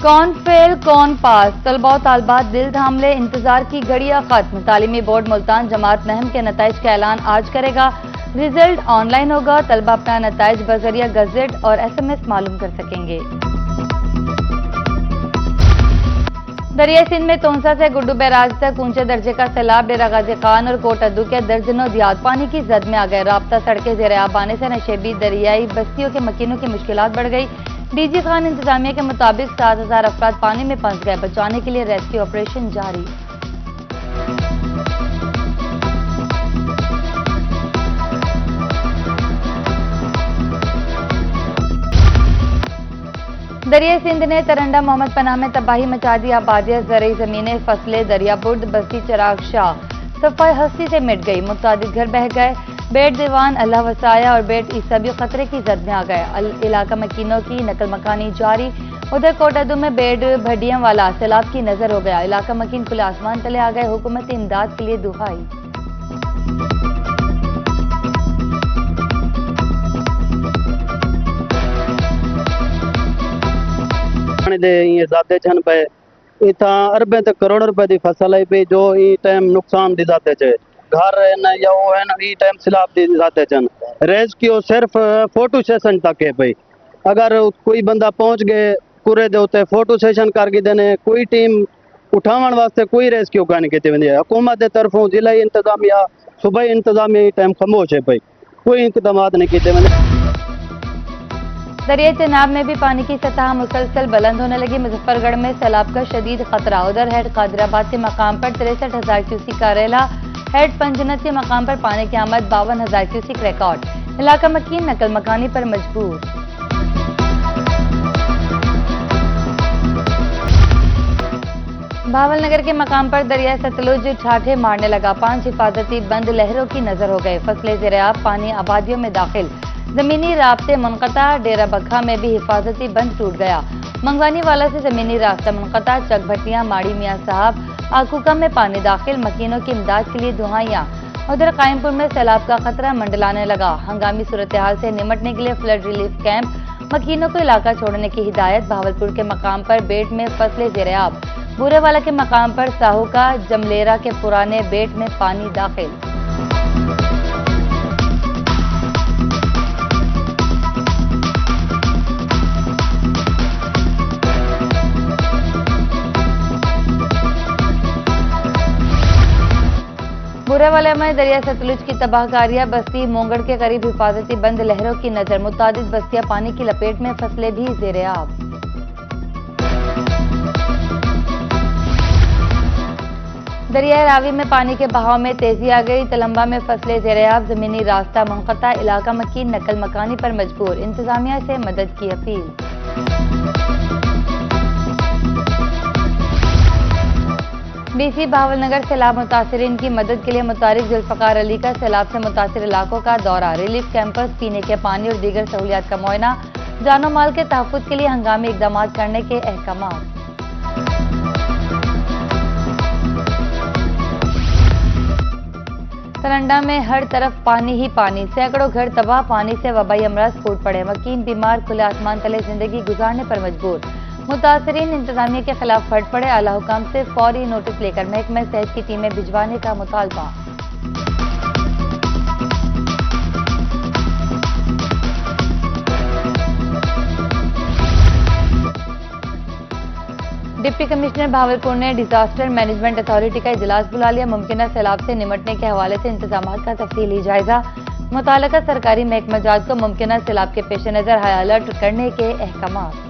कौन फेल कौन पास, तलबा और तालबात दिल थाम ले, इंतजार की घड़ियां खत्म। तालीमी बोर्ड मुल्तान जमात नहम के नताइज का ऐलान आज करेगा। रिजल्ट ऑनलाइन होगा। तलबा अपना नताइज बजरिया गजेट और SMS मालूम कर सकेंगे। दरिया सिंध में तोंसा से गुड्डू बैराज तक ऊंचे दर्जे का सैलाब। डेरा गाजी खान और कोटअद्दू के दर्जनों दियात पानी की जद में आ गए। राब्ता सड़कें ज़ेर-ए-आब आने से नशेबी दरियाई बस्तियों के मकीनों की मुश्किलात बढ़ गई। DG खान इंतजामिया के मुताबिक 7,000 अफराद पानी में फंस गए। बचाने के लिए रेस्क्यू ऑपरेशन जारी। दरिया सिंध ने तरंडा मोहम्मद पनाह में तबाही मचा दी। आबादियात, ज़रई ज़मीनें, फसलें, दरियाबुर्द, बस्ती चिराग शाह सफाई हस्ती से मिट गई। मुतादिद घर बह गए। बेट दीवान, अल्लाह वसाया और बेट ईसा भी खतरे की जद में आ गए। इलाका मकीनों की नकल मकानी जारी। उधर कोटअद्दू में बेट भडियां वाला सैलाब की नजर हो गया। इलाका मकीन खुले आसमान तले आ गए। हुकूमती इमदाद के लिए दुहाई। ज़्यादा छन पे इतना अरबे तक करोड़ रुपए की फसल है पी जो ई टाइम नुकसान दी जाते चे घर है ना या वो है ना ई टाइम सिलाब दी जाते छन। रेस्क्यू सिर्फ फोटो सेशन तक है पई। अगर कोई बंदा पहुंच गए पूरे दे उते फोटो सेशन करके देने कोई टीम उठावन वास्ते कोई रेस्क्यू कान की वेंदी है। हुकूमत के तरफों जिला इंतजामिया सूबाई इंतजामिया टाइम खामोश है पई, कोई इंतजाम नहीं किए वेंदे। दरिया चनाब में भी पानी की सतह मुसलसल बुलंद होने लगी। मुजफ्फरगढ़ में सैलाब का शदीद खतरा। उधर हेड कादिराबाद के मकाम पर 63,000 क्यूसिक का रेला। हेड पंजनत के मकाम पर पानी की आमद 52,000 क्यूसिक रिकॉर्ड। इलाका मकीन नकल मकानी पर मजबूर। भावलनगर के मकाम पर दरिया सतलुज ठाठे मारने लगा। 5 हिफाजती बंद लहरों की नजर हो गए। फसलें ज़ेर-ए-आब, पानी आबादियों में दाखिल। जमीनी रास्ते मुनक़ता। डेरा बखा में भी हिफाजती बंद टूट गया। मंगवानी वाला से जमीनी रास्ता मुनक़ता। चकभटिया, माड़ी मियाँ साहब, आकुका में पानी दाखिल। मकीनों की इमदाद के लिए दुहाइयां। उधर कायमपुर में सैलाब का खतरा मंडलाने लगा। हंगामी सूरत हाल से निमटने के लिए फ्लड रिलीफ कैंप। मकीनों को इलाका छोड़ने की हिदायत। भावलपुर के मकाम पर बेट में फसलें ज़ेर-ए-आब। बूरेवाला के मकाम पर साहूका, जमलेरा के पुराने बेट में पानी दाखिल। बूरेवाला में दरिया सतलुज की तबाहकारियां। बस्ती मोंगड़ के करीब हिफाजती बंद लहरों की नजर। मुतादिद बस्तियां पानी की लपेट में। फसलें भी ज़ेर-ए-आब। दरिया रावी में पानी के बहाव में तेजी आ गई। तलंबा में फसलें ज़ेर-ए-आब। जमीनी रास्ता मुनक़ता। इलाका मकीन नकल मकानी पर मजबूर। इंतजामिया से मदद की अपील। BC भावलनगर सैलाब मुतासरीन की मदद के लिए मुतारिफ जुल्फ़कार अली का सैलाब से मुतासिर इलाकों का दौरा। रिलीफ कैंपस, पीने के पानी और दीगर सहूलियात का मुआयना। जानो माल के तहफ़्फ़ुज़ के लिए हंगामी इक़दाम करने के अहकामात। तरंडा में हर तरफ पानी ही पानी। सैकड़ों घर तबाह। पानी से वबाई अमराज फूट पड़े। मकीन बीमार खुले आसमान तले जिंदगी गुजारने पर मजबूर। मुतासरीन इंतजामिया के खिलाफ फट पड़े। आला हुकाम से फौरी नोटिस लेकर महकमा सेहत की टीमें भिजवाने का मुतालबा। डिप्टी कमिश्नर भावलपुर ने डिजास्टर मैनेजमेंट अथॉरिटी का इजलास बुला लिया। मुमकिन सैलाब से निमटने के हवाले से इंतजामात का तफसीली जायजा। मुताल्लिका सरकारी महकमाजात को मुमकिन सैलाब के पेश नजर हाई अलर्ट करने के अहकामात।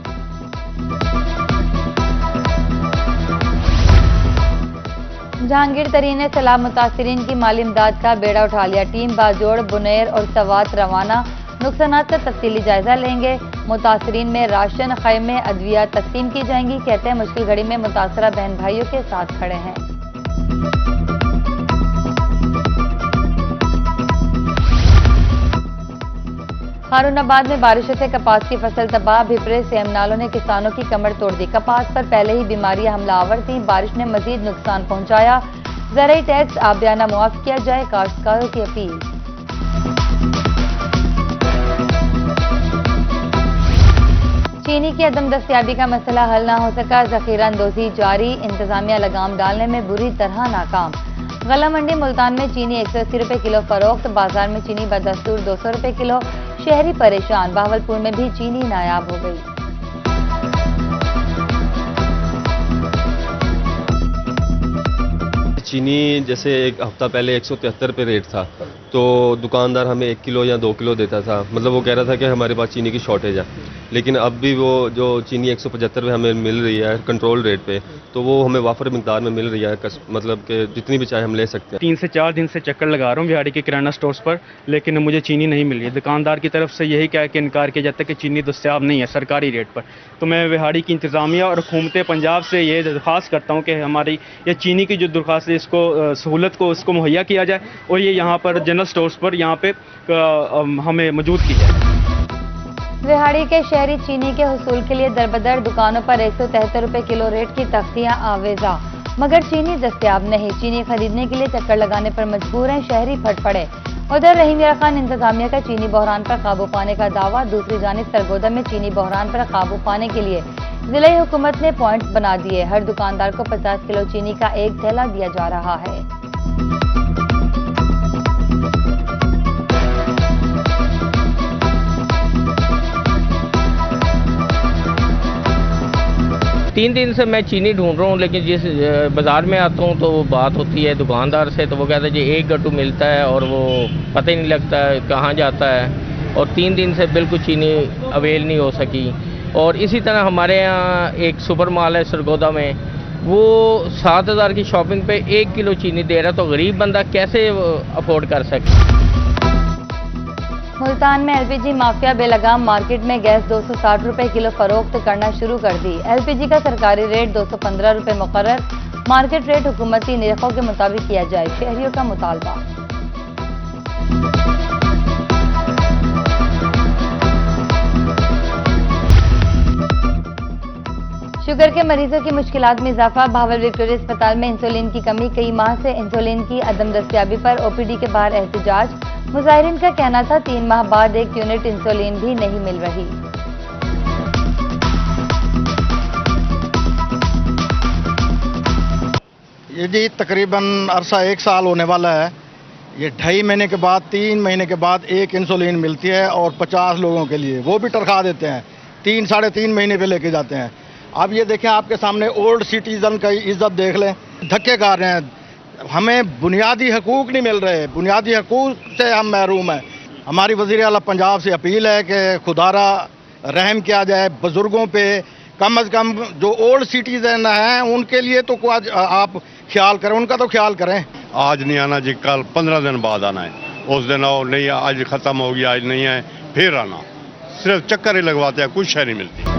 जहांगीर तरीन ने सैलाब मुतासरीन की माली इमदाद का बेड़ा उठा लिया। टीम बाजोड़, बुनेर और सवात रवाना। नुकसानात का तफसीली जायजा लेंगे। मुतासरीन में राशन, खैमे, अद्वियात तकसीम की जाएंगी। कहते हैं मुश्किल घड़ी में मुतासरा बहन भाइयों के साथ खड़े हैं। हारूनाबाद में बारिशों से कपास की फसल तबाह। भिपरे सेम नालों ने किसानों की कमर तोड़ दी। कपास पर पहले ही बीमारियां हमलावर थीं। बारिश ने मजीद नुकसान पहुंचाया। ज़राई टैक्स आबियाना मुआफ किया जाए। काश्तकारों की अपील। चीनी की अदम दस्तियाबी का मसला हल न हो सका, जखीरा अंदोजी जारी, इंतजामिया लगाम डालने में बुरी तरह नाकाम। गला मंडी मुल्तान में चीनी 180 रुपए किलो फरोख्त, बाजार में चीनी बदस्तूर 200 रुपए किलो, शहरी परेशान। बहावलपुर में भी चीनी नायाब हो गई। चीनी जैसे एक हफ्ता पहले 173 पे रेट था, तो दुकानदार हमें 1 किलो या 2 किलो देता था, मतलब वो कह रहा था कि हमारे पास चीनी की शॉर्टेज है। लेकिन अब भी वो जो चीनी 175 पे हमें मिल रही है कंट्रोल रेट पे, तो वो हमें वाफर मिकदार में मिल रही है, मतलब कि जितनी भी चाहे हम ले सकते हैं। 3 से 4 दिन से चक्कर लगा रहा हूँ बिहाड़ी के किराना स्टोर्स पर, लेकिन मुझे चीनी नहीं मिल रही है। दुकानदार की तरफ से यही कह के इनकार किया जाता है कि चीनी दस्तयाब नहीं है सरकारी रेट पर। तो मैं बिहाड़ी की इंतज़ामिया और हुकूमत पंजाब से ये दरख्वास्त करता हूँ कि हमारी ये चीनी की जो दरख्वास्त है इसको सहूलत को उसको मुहैया किया जाए और ये यहाँ पर जनरल स्टोर्स पर यहाँ पे हमें मौजूद की जाए। बिहाड़ी के शहरी चीनी के हुसूल के लिए दरबदर दुकानों पर 173 रुपए किलो रेट की तख्तियां आवेजा, मगर चीनी दस्तयाब नहीं। चीनी खरीदने के लिए चक्कर लगाने पर मजबूर हैं शहरी फट पड़े। उधर रहीम यार खान इंतजामिया का चीनी बहरान पर काबू पाने का दावा, दूसरी जानिब सरगोदा में चीनी बहरान पर काबू पाने के लिए जिला हुकूमत ने पॉइंट बना दिए। हर दुकानदार को 50 किलो चीनी का एक थैला दिया जा रहा है। तीन दिन से मैं चीनी ढूंढ रहा हूँ, लेकिन जिस बाज़ार में आता हूँ तो वो बात होती है दुकानदार से, तो वो कहता है जी 1 गट्टू मिलता है और वो पता ही नहीं लगता है कहाँ जाता है। और 3 दिन से बिल्कुल चीनी अवेल नहीं हो सकी। और इसी तरह हमारे यहाँ एक सुपर माल है सरगोदा में, वो 7,000 की शॉपिंग पे 1 किलो चीनी दे रहा है, तो गरीब बंदा कैसे अफोर्ड कर सके। मुल्तान में एलपीजी माफिया बेलगाम मार्केट में गैस 260 रुपए किलो फरोख्त करना शुरू कर दी। एलपीजी का सरकारी रेट 215 रुपए मुकर्रर, मार्केट रेट हुकूमती निरखों के मुताबिक किया जाए, शहरियों का मुतालबा। शुगर के मरीजों की मुश्किलात में इजाफा, बहावल विक्टोरिया अस्पताल में इंसुलिन की कमी, कई माह से इंसुलिन की अदम दस्तयाबी पर ओपीडी के बाहर एहतजाज। मुजाहिरीन का कहना था 3 माह बाद 1 यूनिट इंसुलिन भी नहीं मिल रही। ये जी तकरीबन अरसा 1 साल होने वाला है। ये 2.5 महीने के बाद 3 महीने के बाद 1 इंसुलिन मिलती है और 50 लोगों के लिए वो भी टरखा देते हैं, 3 साढ़े 3 महीने पे लेके जाते हैं। अब ये देखें आपके सामने ओल्ड सिटीजन की इज्जत देख लें, धक्के खा रहे हैं। हमें बुनियादी हकूक़ नहीं मिल रहे, बुनियादी हकूक़ से हम महरूम हैं। हमारी वज़ीर आला पंजाब से अपील है कि खुदारा रहम किया जाए बुज़ुर्गों पे, कम अज़ कम जो ओल्ड सिटीजन हैं उनके लिए तो कुछ आप ख्याल करें, उनका तो ख्याल करें। आज नहीं आना जी, कल 15 दिन बाद आना है, उस दिन आओ, नहीं आज ख़त्म हो गया, आज नहीं है, फिर आना। सिर्फ चक्कर ही लगवाते हैं, कुछ शय नहीं मिलती।